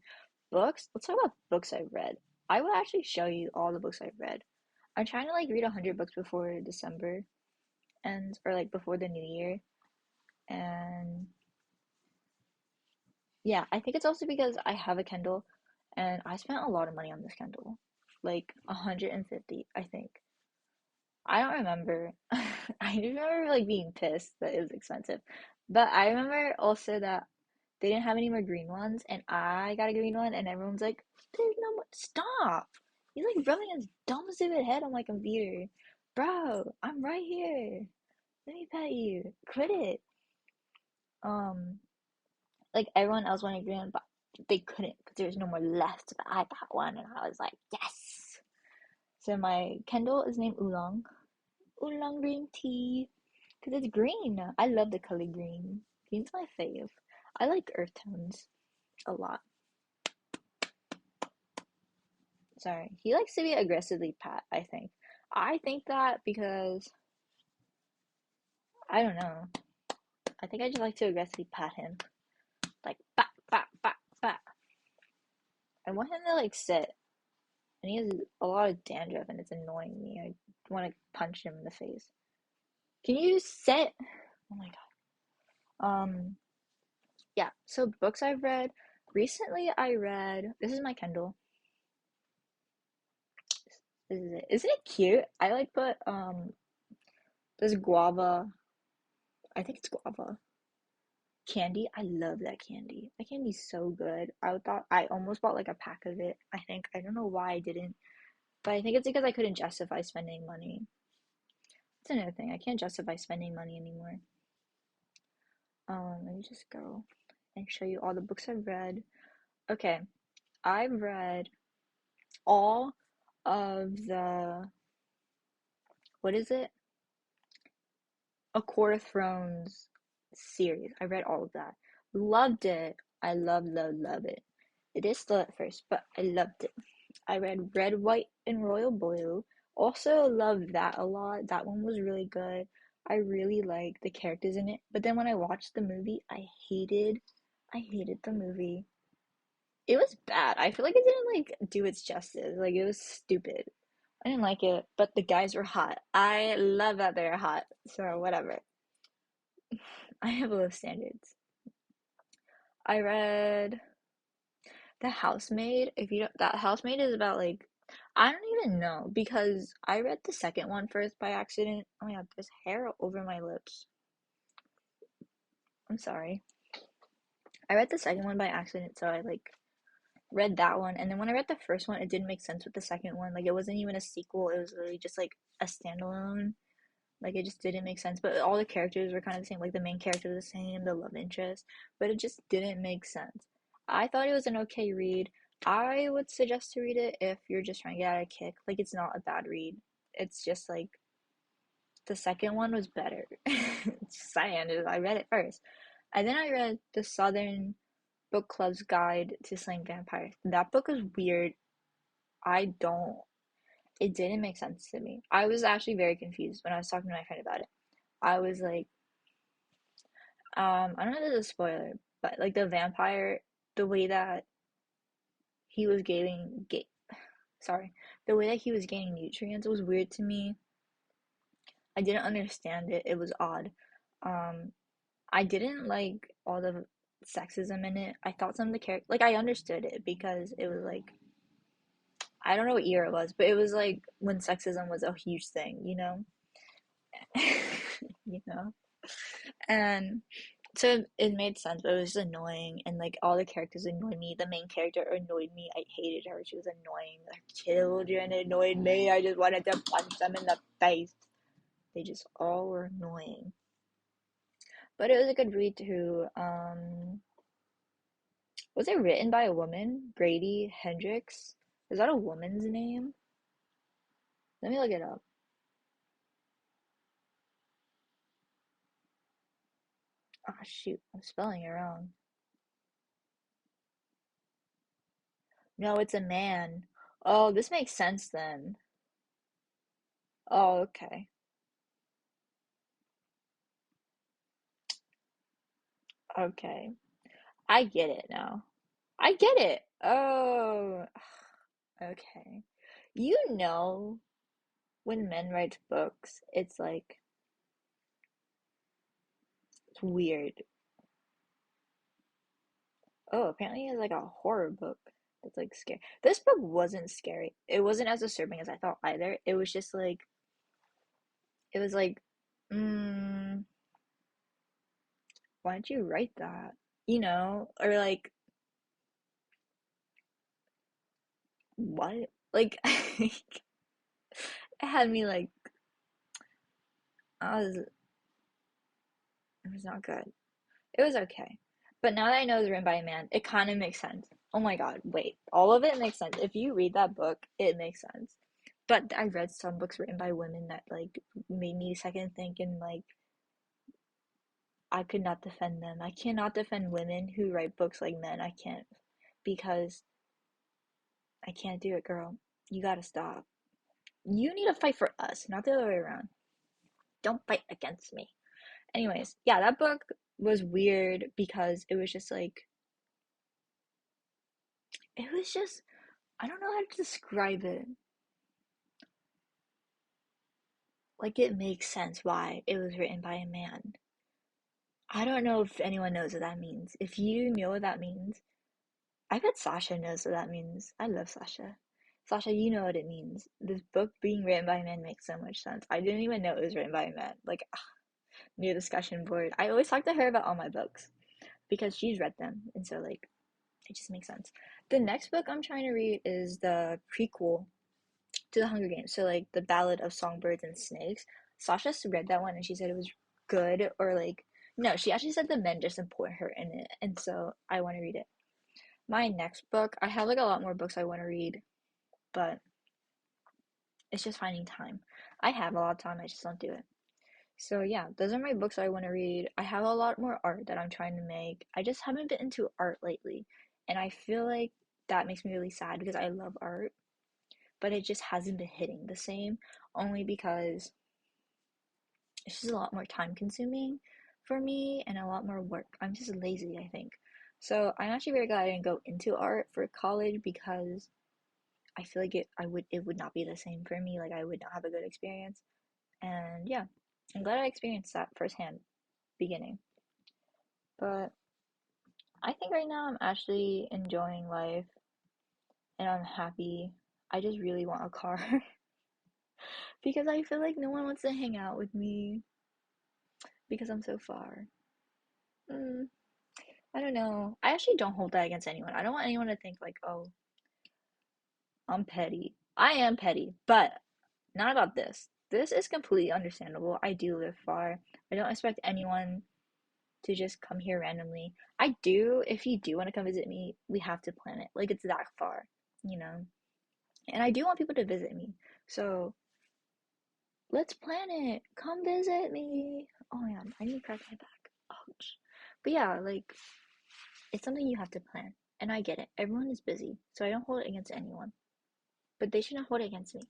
Books? Let's talk about books I've read. I will actually show you all the books I've read. I'm trying to like read 100 books before December and or like before the new year. And yeah, I think it's also because I have a Kindle and I spent a lot of money on this Kindle. Like 150, I think. I don't remember. I just remember like being pissed that it was expensive. But I remember also that they didn't have any more green ones, and I got a green one, and everyone's like, "There's no more." Stop! He's like rubbing his dumb stupid head on my computer, bro. I'm right here. Let me pet you. Quit it. Um, like everyone else wanted green, one, but they couldn't because there was no more left. But I got one, and I was like, yes. So my Kindle is named Oolong. Oolong green tea. Because it's green. I love the color green. Green's my fave. I like earth tones a lot. Sorry. He likes to be aggressively pat, I think. I think that because, I don't know. I think I just like to aggressively pat him. Like, pat, pat, pat, pat. I want him to, like, sit. And he has a lot of dandruff and it's annoying me. I want to punch him in the face. Can you sit? Oh my god. Yeah. So, books I've read. Recently, I read. This is my Kindle. This is it. Isn't it cute? I like put this guava. I think it's guava candy. I love that candy. That candy's so good. I almost bought like a pack of it. I think I don't know why I didn't, but I think it's because I couldn't justify spending money. It's another thing. I can't justify spending money anymore. Let me just go and show you all the books I've read. Okay, I've read all of the what is it? A Court of Thrones series. I read all of that. Loved it. I love it. It is slow at first, but I loved it. I read Red, White, and Royal Blue. Also loved that a lot. That one was really good. I really liked the characters in it. But then when I watched the movie, I hated the movie. It was bad. I feel like it didn't like do its justice. Like it was stupid. I didn't like it, but the guys were hot. I love that they're hot. So whatever. I have low standards. I read The Housemaid. If you don't, that Housemaid is about like I don't even know because I read the second one first by accident. Oh my god, there's hair over my lips. I'm sorry. I read the second one by accident, so I like read that one, and then when I read the first one, it didn't make sense with the second one. Like it wasn't even a sequel. It was really just like a standalone. Like it just didn't make sense. But all the characters were kind of the same. Like the main character was the same, the love interest, but it just didn't make sense. I thought it was an okay read. I would suggest to read it if you're just trying to get out a kick. Like it's not a bad read. It's just like the second one was better. Just saying, I read it first. And then I read the Southern Book Club's Guide to Slaying Vampires. That book is weird. I don't it didn't make sense to me. I was actually very confused when I was talking to my friend about it. I was like, I don't know if this is a spoiler, but like the vampire, the way that he was giving, sorry, the way that he was gaining nutrients was weird to me. I didn't understand it. It was odd. Um, I didn't like all the sexism in it. I thought some of the characters, like, I understood it because it was like, I don't know what year it was, but it was like when sexism was a huge thing, you know? You know? And so it made sense, but it was just annoying, and like all the characters annoyed me. The main character annoyed me. I hated her. She was annoying. The children annoyed me. I just wanted to punch them in the face. They just all were annoying. But it was a good read too. Was it written by a woman? Grady Hendrix? Is that a woman's name? Let me look it up. Oh shoot, I'm spelling it wrong. No, it's a man. Oh, this makes sense then. Oh, okay. Okay. I get it now. I get it. Oh, okay. You know, when men write books, it's like, it's weird. Oh, apparently it's like a horror book that's like scary. This book wasn't scary. It wasn't as disturbing as I thought either. It was just like, it was like, mm, why did you write that? You know, or like, what? Like, it had me like, I was, it was not good. It was okay. But now that I know it's written by a man, it kind of makes sense. Oh my God, wait. All of it makes sense. If you read that book, it makes sense. But I read some books written by women that like made me second think, and like I could not defend them. I cannot defend women who write books like men. I can't, because I can't do it, girl. You gotta stop. You need to fight for us, not the other way around. Don't fight against me. Anyways, yeah, that book was weird because it was just like, it was just, I don't know how to describe it. Like, it makes sense why it was written by a man. I don't know if anyone knows what that means. If you know what that means, I bet Sasha knows what that means. I love Sasha. Sasha, you know what it means. This book being written by a man makes so much sense. I didn't even know it was written by a man. Like, new discussion board. I always talk to her about all my books because she's read them. And so, like, it just makes sense. The next book I'm trying to read is the prequel to the Hunger Games. So like the Ballad of Songbirds and Snakes. Sasha read that one and she said it was good, or like, no, she actually said the men just support her in it, and so I want to read it. My next book, I have like a lot more books I want to read, but it's just finding time. I have a lot of time, I just don't do it. So yeah, those are my books I want to read. I have a lot more art that I'm trying to make. I just haven't been into art lately, and I feel like that makes me really sad because I love art, but it just hasn't been hitting the same, only because it's just a lot more time consuming for me and a lot more work. I'm just lazy, I think. So I'm actually very glad I didn't go into art for college, because I feel like it would not be the same for me. Like, I would not have a good experience. And yeah, I'm glad I experienced that firsthand beginning. But I think right now I'm actually enjoying life and I'm happy. I just really want a car because I feel like no one wants to hang out with me because I'm so far. Mm, I don't know. I actually don't hold that against anyone. I don't want anyone to think like, oh, I'm petty. I am petty, but not about this. This is completely understandable. I do live far. I don't expect anyone to just come here randomly. I do, if you do want to come visit me, we have to plan it. Like, it's that far, you know? And I do want people to visit me. So let's plan it. Come visit me. Oh yeah, I need to crack my back. Ouch. But yeah, like, it's something you have to plan. And I get it. Everyone is busy, so I don't hold it against anyone. But they shouldn't hold it against me.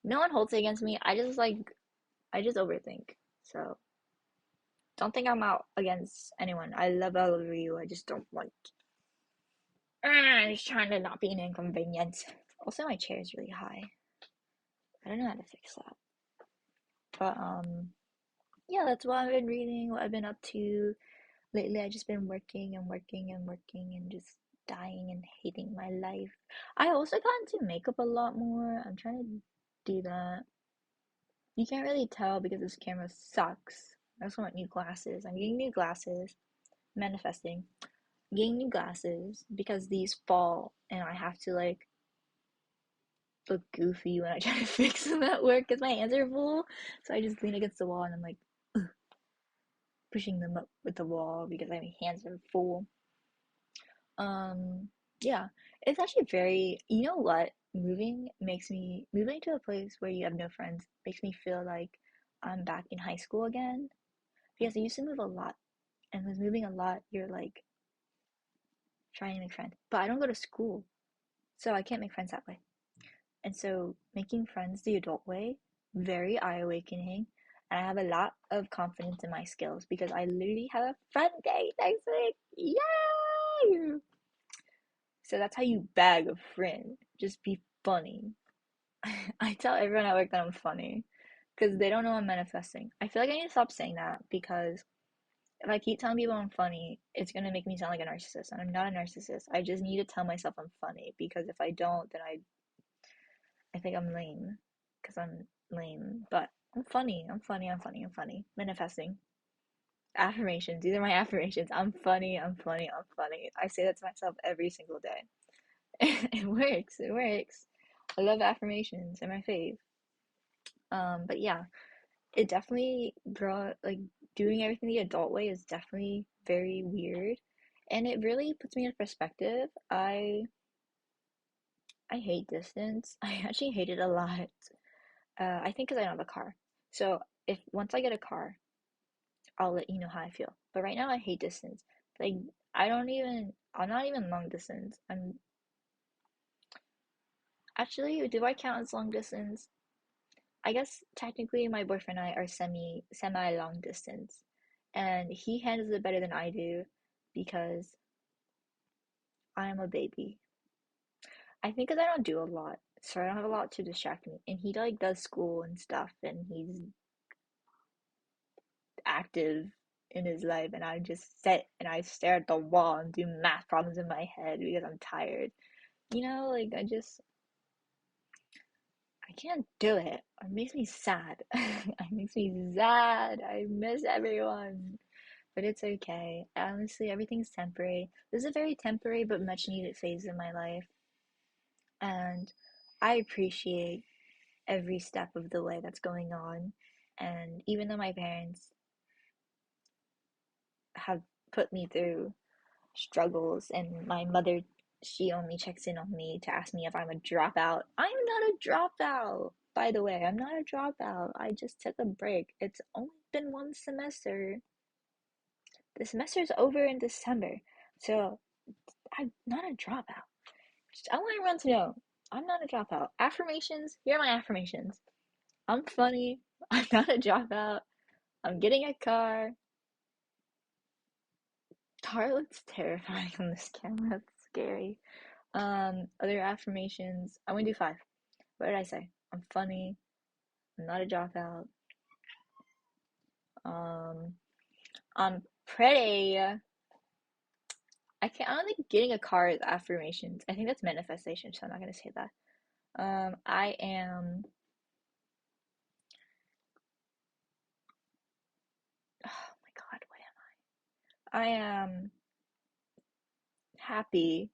No one holds it against me. I just overthink. So don't think I'm out against anyone. I love all of you. I just don't want. I'm just trying to not be an inconvenience. Also, my chair is really high. I don't know how to fix that. But yeah, that's what I've been reading, what I've been up to. Lately, I've just been working and working and working and just dying and hating my life. I also got into makeup a lot more. I'm trying to do that. You can't really tell because this camera sucks. I also want new glasses. I'm getting new glasses. Manifesting. Getting new glasses because these fall and I have to like look goofy when I try to fix them at work because my hands are full. So I just lean against the wall and I'm like pushing them up with the wall because my hands are full. Um, yeah, it's actually very, you know what? Moving to a place where you have no friends makes me feel like I'm back in high school again because I used to move a lot. And with moving a lot, you're like trying to make friends. But I don't go to school, so I can't make friends that way. And so making friends the adult way, very eye awakening. And I have a lot of confidence in my skills because I literally have a friend day next week. Yay! So that's how you bag a friend. Just be funny. I tell everyone at work that I'm funny because they don't know I'm manifesting. I feel like I need to stop saying that because if I keep telling people I'm funny, it's gonna make me sound like a narcissist, and I'm not a narcissist. I just need to tell myself I'm funny because if I don't, then I think I'm lame because I'm lame. But I'm funny. I'm funny. I'm funny. I'm funny. Manifesting affirmations. These are my affirmations. I'm funny. I'm funny. I'm funny. I say that to myself every single day. It works. It works. I love affirmations. They're my fave. But yeah, it definitely brought like doing everything the adult way is definitely very weird, and it really puts me in perspective. I hate distance. I actually hate it a lot. I think because I don't have a car. So if once I get a car, I'll let you know how I feel. But right now I hate distance. Like I'm not even long distance. I'm actually, do I count as long distance? I guess technically my boyfriend and I are semi long distance. And he handles it better than I do because I'm a baby. I think because I don't do a lot. So I don't have a lot to distract me. And he like does school and stuff and he's active in his life and I just sit and I stare at the wall and do math problems in my head because I'm tired. Like I can't do it. It makes me sad. It makes me sad. I miss everyone. But it's okay. Honestly, everything's temporary. This is a very temporary but much needed phase in my life. And I appreciate every step of the way that's going on. And even though my parents have put me through struggles, and my mother, she only checks in on me to ask me if I'm a dropout. I'm not a dropout. By the way, I'm not a dropout. I just took a break. It's only been one semester. The semester's over in December. So I'm not a dropout. I want everyone to know I'm not a dropout. Affirmations, here are my affirmations. I'm funny. I'm not a dropout. I'm getting a car. Car looks terrifying on this camera. It's scary. Other affirmations. I'm gonna do 5. What did I say? I'm funny. I'm not a dropout. Um, I'm pretty. I don't think getting a car is affirmations. I think that's manifestation, so I'm not gonna say that. I am. Oh my God, what am I? I am happy.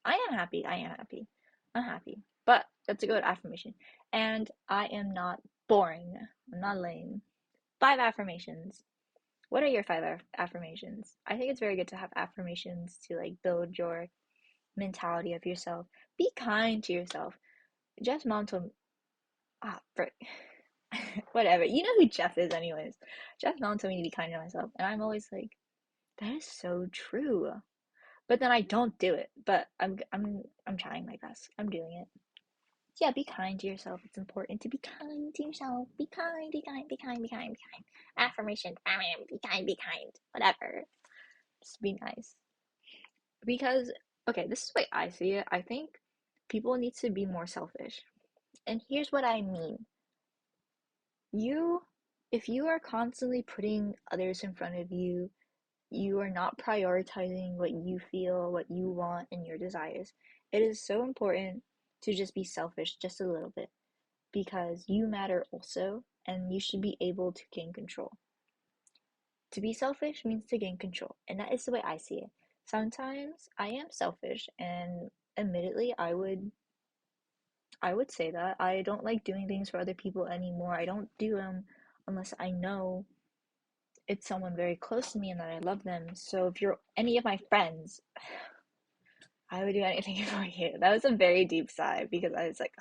I am happy. I am happy. I'm happy. But that's a good affirmation. And I am not boring. I'm not lame. 5 affirmations. What are your 5 affirmations? I think it's very good to have affirmations to like build your mentality of yourself. Be kind to yourself. Jeff's mom told me, frick. Whatever. You know who Jeff is, anyways. Jeff's mom told me to be kind to myself, and I'm always like, that is so true. But then I don't do it. But I'm trying my best. I'm doing it. Yeah, be kind to yourself. It's important to be kind to yourself. Be kind, be kind, be kind, be kind, be kind. Affirmation, be kind, be kind. Whatever. Just be nice. Because, okay, this is the way I see it. I think People need to be more selfish. And here's what I mean. You, if you are constantly putting others in front of you, you are not prioritizing what you feel, what you want, and your desires. It is so important to just be selfish just a little bit because you matter also, and you should be able to gain control. To be selfish means to gain control, and that is the way I see it. Sometimes I am selfish, and admittedly, I would say that I don't like doing things for other people anymore. I don't do them unless I know it's someone very close to me and that I love them. So if you're any of my friends, I would do anything for you. That was a very deep sigh because I was like,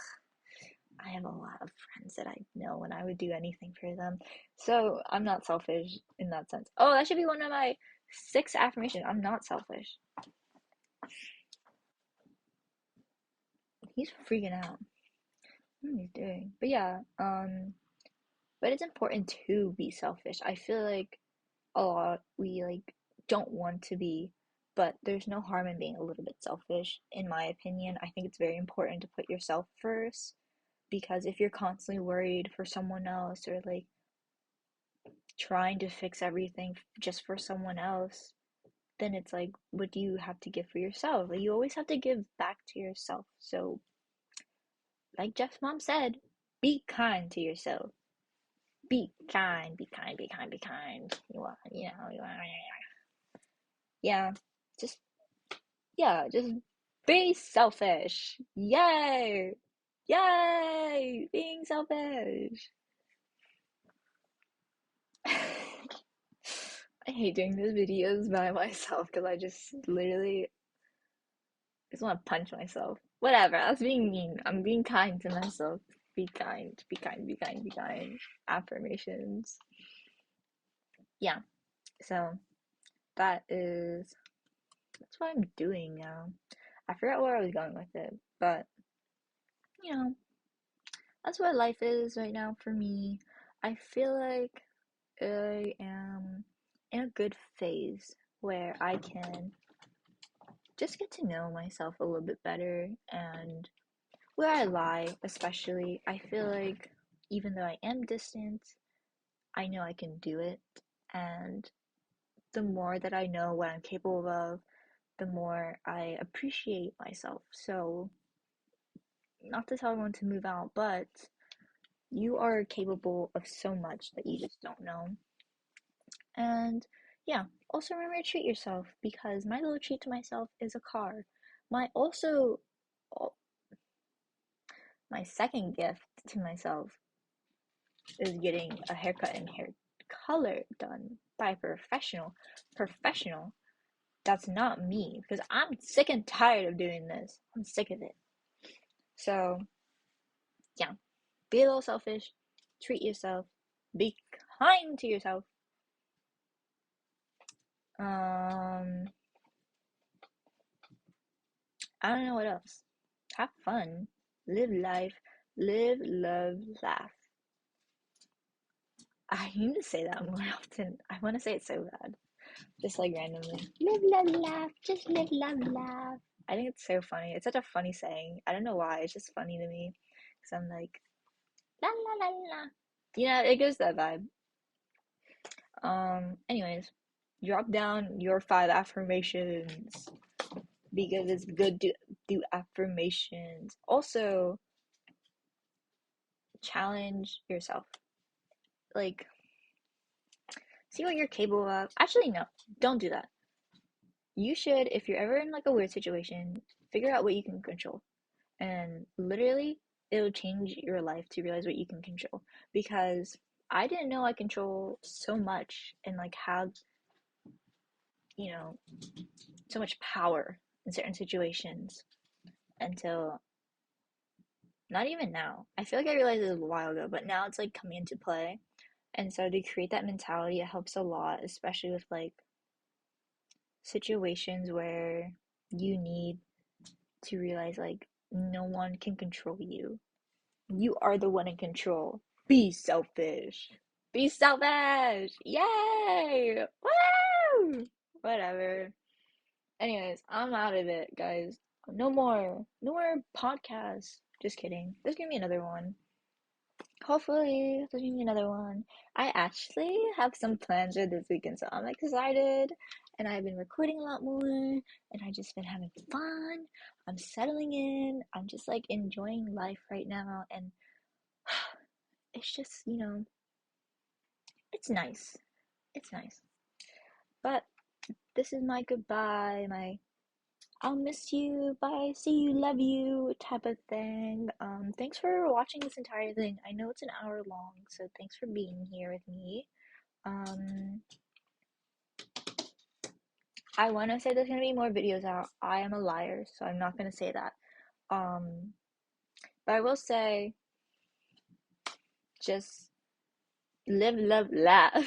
I have a lot of friends that I know and I would do anything for them. So I'm not selfish in that sense. Oh, that should be one of my 6 affirmations. I'm not selfish. He's freaking out. What is he doing? But yeah, but it's important to be selfish. I feel like a lot we like don't want to be, but there's no harm in being a little bit selfish, in my opinion. I think it's very important to put yourself first because if you're constantly worried for someone else or like trying to fix everything just for someone else, then it's like, what do you have to give for yourself? Like, you always have to give back to yourself. So, like Jeff's mom said, be kind to yourself. Be kind, be kind, be kind, be kind. Yeah, just just be selfish. Yay! Yay! Being selfish. I hate doing these videos by myself because I just literally just want to punch myself. Whatever, that's being mean. I'm being kind to myself. Be kind, be kind, be kind, be kind. Affirmations. Yeah, so that's what I'm doing now. I forgot where I was going with it, but you know, that's what life is right now for me. I feel like I am in a good phase where I can just get to know myself a little bit better and where I lie, especially. I feel like even though I am distant, I know I can do it. And the more that I know what I'm capable of, the more I appreciate myself. So, not to tell everyone to move out, but you are capable of so much that you just don't know. And yeah, also remember to treat yourself because my little treat to myself is a car. My also oh, my second gift to myself is getting a haircut and hair color done by a professional. Professional. That's not me because I'm sick and tired of doing this. I'm sick of it. So yeah, be a little selfish, treat yourself, be kind to yourself. Um, I don't know what else. Have fun, live life, live, love, laugh. I need to say that more often. I want to say it so bad, just like randomly. Live, love, laugh, just live, love, laugh. I think it's so funny. It's such a funny saying. I don't know why. It's just funny to me because I'm like la la la la. You know, it gives that vibe. Anyways, drop down your 5 affirmations because it's good to do affirmations. Also, challenge yourself. Like, see what you're capable of. Actually, no, don't do that. You should, if you're ever in like a weird situation, figure out what you can control. And literally, it'll change your life to realize what you can control. Because I didn't know I control so much and like have, you know, so much power in certain situations until not even now. I feel like I realized it a while ago, but now it's like coming into play. And so to create that mentality, it helps a lot, especially with like situations where you need to realize like no one can control you. You are the one in control. Be selfish. Be selfish. Yay! Woo! Whatever. Anyways, I'm out of it, guys. No more podcasts. Just kidding. There's gonna be another one. Hopefully, there's gonna be another one. I actually have some plans for this weekend, so I'm excited. And I've been recording a lot more, and I just been having fun. I'm settling in. I'm just like enjoying life right now, and it's just, it's nice. It's nice. But this is my goodbye, my I'll miss you, bye, see you, love you type of thing. Thanks for watching this entire thing. I know it's an hour long, so thanks for being here with me. Um, I want to say there's gonna be more videos out. I am a liar, so I'm not gonna say that. Um, but I will say, just live, love, laugh.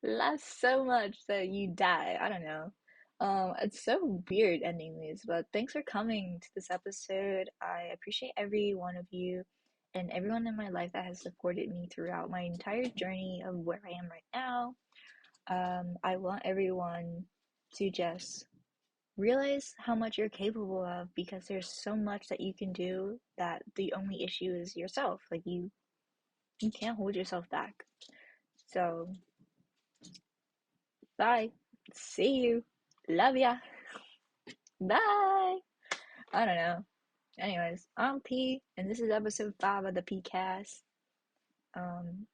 Laugh so much that you die. I don't know. It's so weird ending these, but thanks for coming to this episode. I appreciate every one of you and everyone in my life that has supported me throughout my entire journey of where I am right now. I want everyone to just realize how much you're capable of because there's so much that you can do that the only issue is yourself. Like you can't hold yourself back. So bye. See you. Love ya. Bye. I don't know. Anyways, I'm P, and this is episode 5 of the PCast. Um,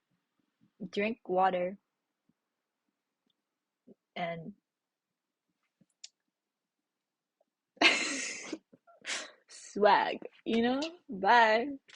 drink water and swag, Bye.